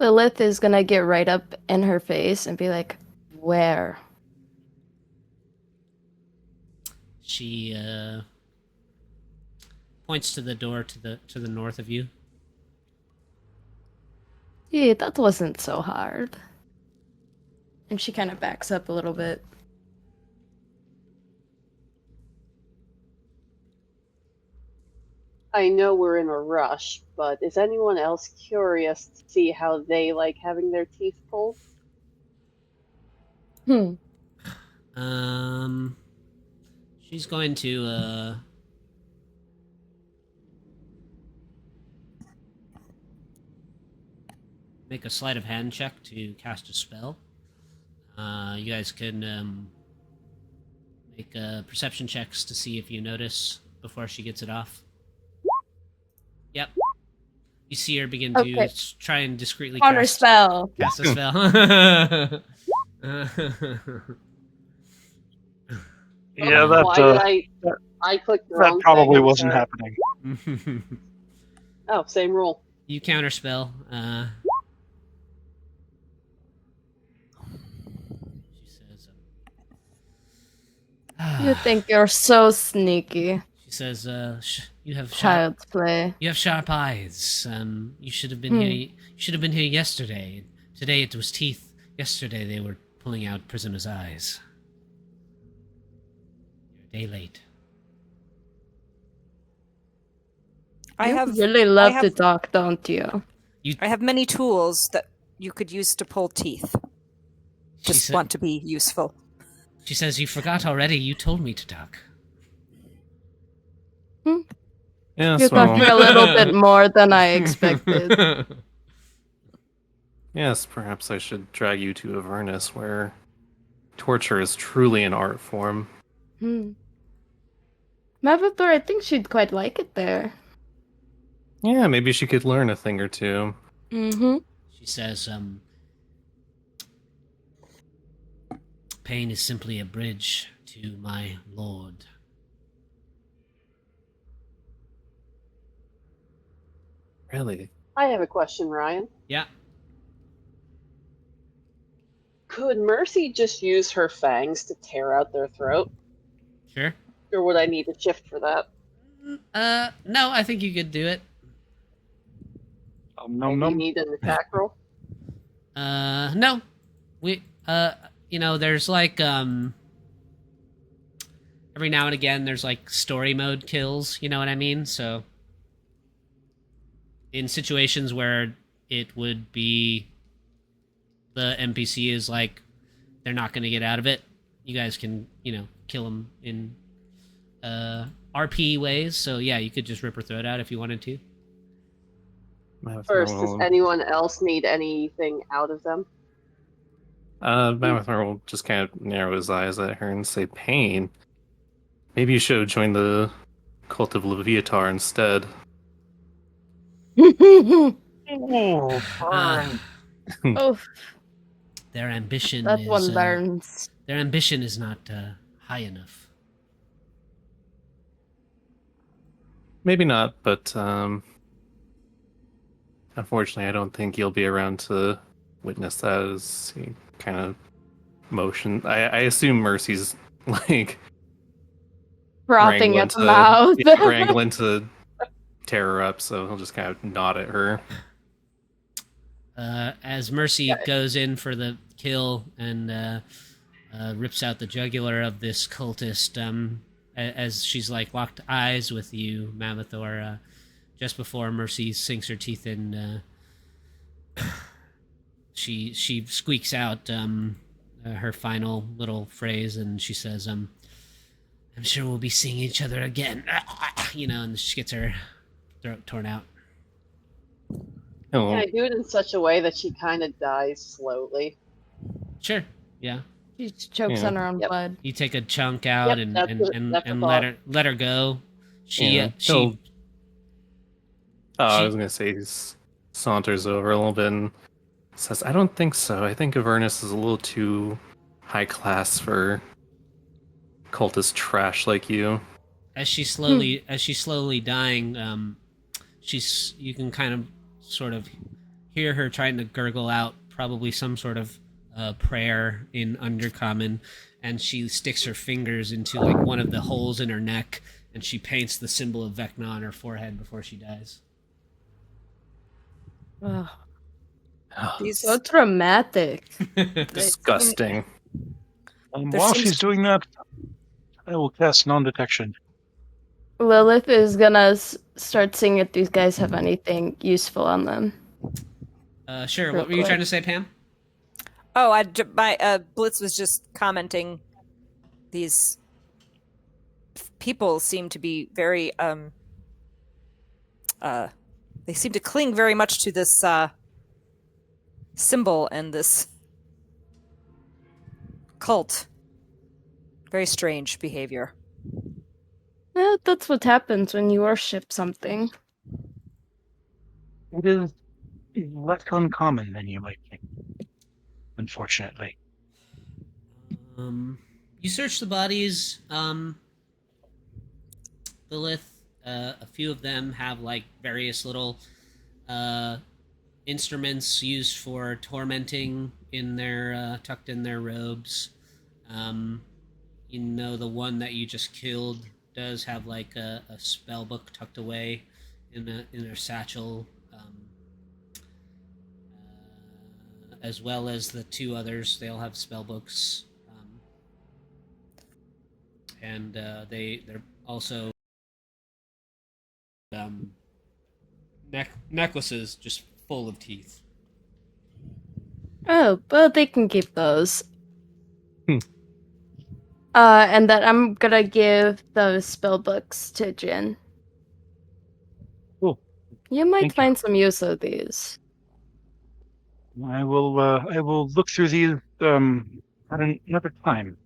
Lilith is gonna get right up in her face and be like, "Where?" She points to the door to the north of you. Yeah, that wasn't so hard. And she kind of backs up a little bit. I know we're in a rush, but is anyone else curious to see how they like having their teeth pulled? She's going to make a sleight of hand check to cast a spell. You guys can make perception checks to see if you notice before she gets it off. Yep. You see her begin to try and discreetly Counter spell. cast a spell. Yeah, Why did I clicked the that wrong probably thing, I'm wasn't sorry. happening. Oh, same rule. You counter spell. She says, You think you're so sneaky. She says, "You have Child's play. You have sharp eyes. You should have been here. You should have been here yesterday. Today it was teeth. Yesterday they were pulling out prisoners' eyes. You're a day late." You really love to talk, don't you? I have many tools that you could use to pull teeth. She Just said- want to be useful. She says, "You forgot already. You told me to talk." Yes, You're talking a well, little bit more than I expected. yes, perhaps I should drag you to Avernus, where torture is truly an art form. Mavathor, I think she'd quite like it there. Yeah, maybe she could learn a thing or two. Mm-hmm. She says, "Pain is simply a bridge to my lord." Really? I have a question, Ryan. Yeah, Could Mercy just use her fangs to tear out their throat? sure. Or would I need to shift for that? No, I think you could do it. Nom Do you nom. need an attack roll? No. We, there's like, every now and again, there's like story mode kills, you know what I mean? So, in situations where it would be the NPC is like, they're not going to get out of it, you guys can, kill them in, RP ways. So, yeah, you could just rip her throat out if you wanted to. First, does anyone else need anything out of them? Mammothor will just kind of narrow his eyes at her and say, "Pain? Maybe you should have joined the cult of Leviatar instead." Oh, burn. Oh, Their ambition that is one learns. their ambition is not high enough. Maybe not, but unfortunately, I don't think you'll be around to witness that as he kind of motion. I assume Mercy's like Frothing at the mouth. wrangling to tear her up, so he'll just kind of nod at her. As Mercy goes in for the kill and rips out the jugular of this cultist, as she's like locked eyes with you, Mammothor, just before Mercy sinks her teeth in, she squeaks out her final little phrase, and she says, "I'm sure we'll be seeing each other again," and she gets her throat torn out. Oh, Can I do it in such a way that she kind of dies slowly? Sure, yeah. She chokes Yeah. on her own Yep. blood. You take a chunk out Yep, and that's what- and, that's and what I let her go. She Yeah, she he'll- I she- was gonna say he saunters over a little bit and says, "I don't think so. I think Avernus is a little too high class for cultist trash like you." as she's slowly dying, you can kind of sort of hear her trying to gurgle out probably some sort of prayer in Undercommon, and she sticks her fingers into like one of the holes in her neck, and she paints the symbol of Vecna on her forehead before she dies. Ugh, These so dramatic. Disgusting. There While seems- she's doing that, I will cast non-detection. Lilith is gonna start seeing if these guys have anything useful on them. Sure. Real What were you quick. trying to say, Pam? Oh, my Blitz was just commenting. These people seem to be very they seem to cling very much to this symbol and this cult. Very strange behavior. That's what happens when you worship something. It is less uncommon than you might think, unfortunately. You search the bodies, Lilith. A few of them have like various little instruments used for tormenting in their tucked in their robes. The one that you just killed does have like a spell book tucked away in their satchel, as well as the two others. They all have spell books, and they're also necklaces just full of teeth. Oh, well, they can keep those. Hmm. And then I'm gonna give those spell books to Jin. Cool. You might Thank you. find some use of these. I will look through these at another time.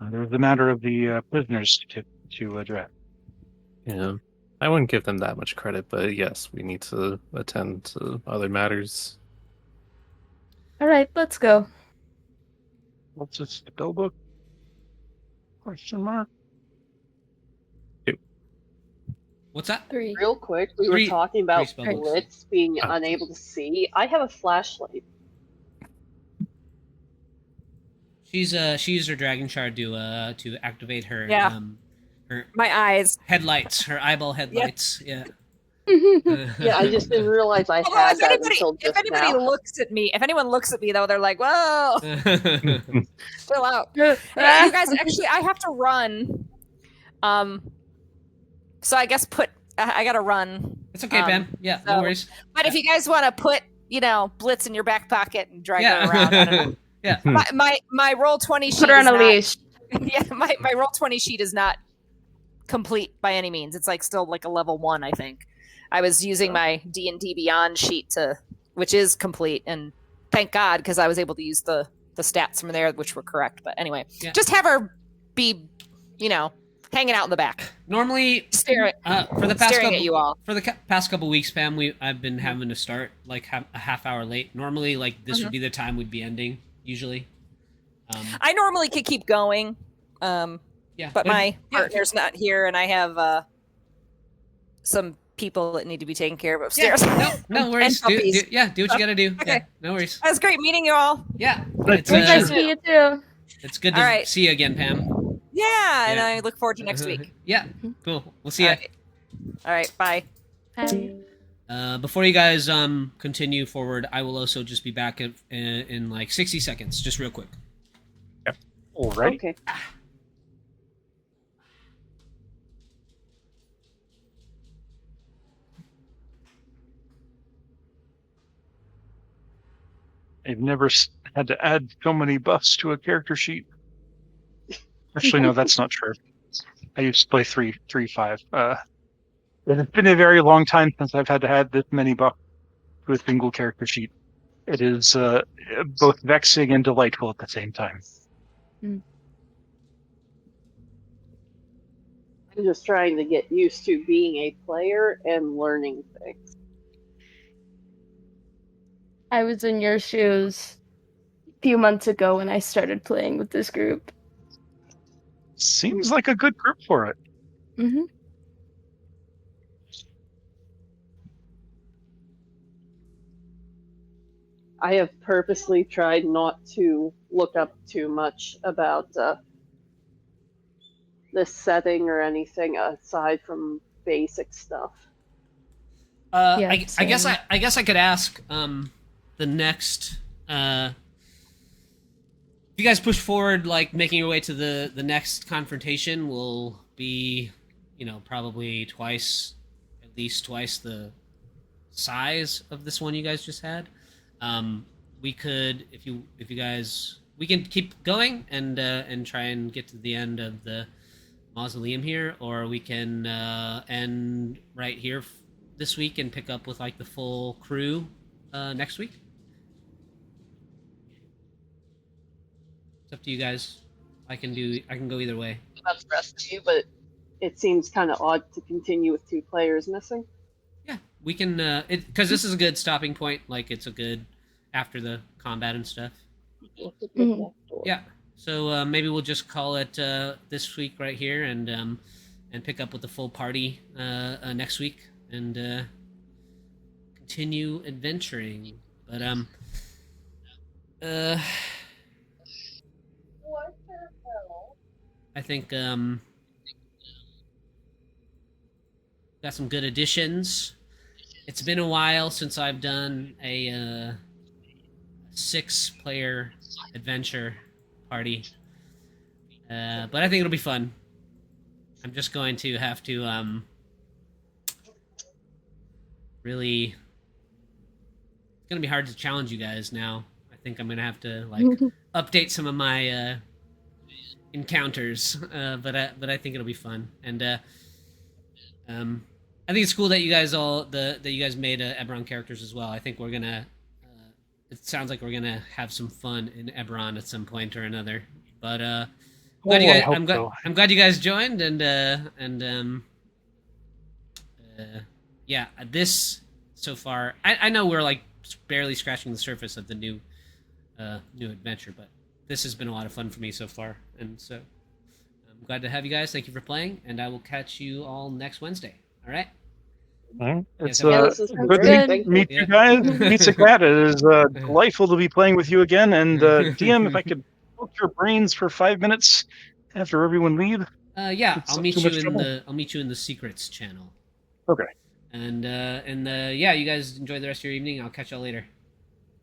There's the matter of the prisoners to address. Yeah. I wouldn't give them that much credit, but yes, we need to attend to other matters. All right, let's go. What's this spell book? Question mark. What's that? 3. Real quick, we Three- were talking about spell books. Blitz being Ah. unable to see. I have a flashlight. She used her dragon shard to activate her Yeah. her My eyes. headlights, her eyeball headlights. Yeah. Yeah, I just didn't realize I Although had if that anybody, until just if anybody now. looks at me, if anyone looks at me though, they're like, "Whoa, chill out." Ah. Hey, you guys, actually, I have to run. So I guess I gotta run. It's okay, Pam. Yeah, no so- worries. But if you guys want to put, Blitz in your back pocket and drag her around, I don't know. Yeah. My roll 20 sheet Put her on is a not, leash. yeah, my roll 20 sheet is not complete by any means. It's like still like a level 1, I think. I was using my D&D Beyond sheet which is complete, and thank God, because I was able to use the stats from there, which were correct. But anyway, Yeah. just have her be, hanging out in the back, Normally, staring for the past staring couple at you all. for the past couple weeks, Pam, I've been having to start like a half hour late. Normally, like this would be the time we'd be ending usually. I normally could keep going, Yeah, but my yeah, partner's not here, and I have some people that need to be taken care of upstairs. no worries. And puppies. Do what you gotta do. Okay. Yeah, no worries. It was great meeting you all. Yeah, Good. it's We guys see you too. it's good to All right. see you again, Pam. Yeah, and Yeah. I look forward to next week. Yeah, cool. We'll see you. All right, bye. Bye. Before you guys continue forward, I will also just be back in like 60 seconds, just real quick. All right. Okay. I've never had to add so many buffs to a character sheet. Actually, no, that's not true. I used to play 3.5. It's been a very long time since I've had to add this many buffs to a single character sheet. It is both vexing and delightful at the same time. I'm just trying to get used to being a player and learning things. I was in your shoes a few months ago when I started playing with this group. Seems like a good group for it. Mm-hmm. I have purposely tried not to look up too much about this setting or anything aside from basic stuff. Yeah, I guess same. I guess I could ask the next if you guys push forward, like making your way to the next confrontation will be, probably at least twice the size of this one you guys just had. We could, if you guys, we can keep going and try and get to the end of the mausoleum here, or we can end right here this week and pick up with like the full crew next week. It's up to you guys. I can go either way. That's the rest of you, but it seems kind of odd to continue with 2 players missing. Yeah, we can because this is a good stopping point. Like it's a good after the combat and stuff. Mhm. Yeah. So maybe we'll just call it this week right here, and pick up with the full party next week, and continue adventuring. But I think got some good additions. It's been a while since I've done a 6-player adventure party, but I think it'll be fun. I'm just going to have to really. It's gonna be hard to challenge you guys now. I think I'm gonna have to like update some of my encounters, but I think it'll be fun. And I think it's cool that you guys made Eberron characters as well. I think we're gonna. It sounds like we're gonna have some fun in Eberron at some point or another. But I'm glad you guys joined, and yeah, this so far. I know we're like barely scratching the surface of the new adventure, but this has been a lot of fun for me so far, and so I'm glad to have you guys. Thank you for playing, and I will catch you all next Wednesday. All right. It's this is good great. to meet you guys. Pizza Cat, it is delightful to be playing with you again. And DM, if I could poke your brains for 5 minutes after everyone leave. Yeah, It's I'll not meet too you much in trouble. I'll meet you in the secrets channel. Okay. And yeah, you guys enjoy the rest of your evening. I'll catch y'all later.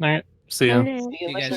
All right. See ya. Okay. See you You guys. later.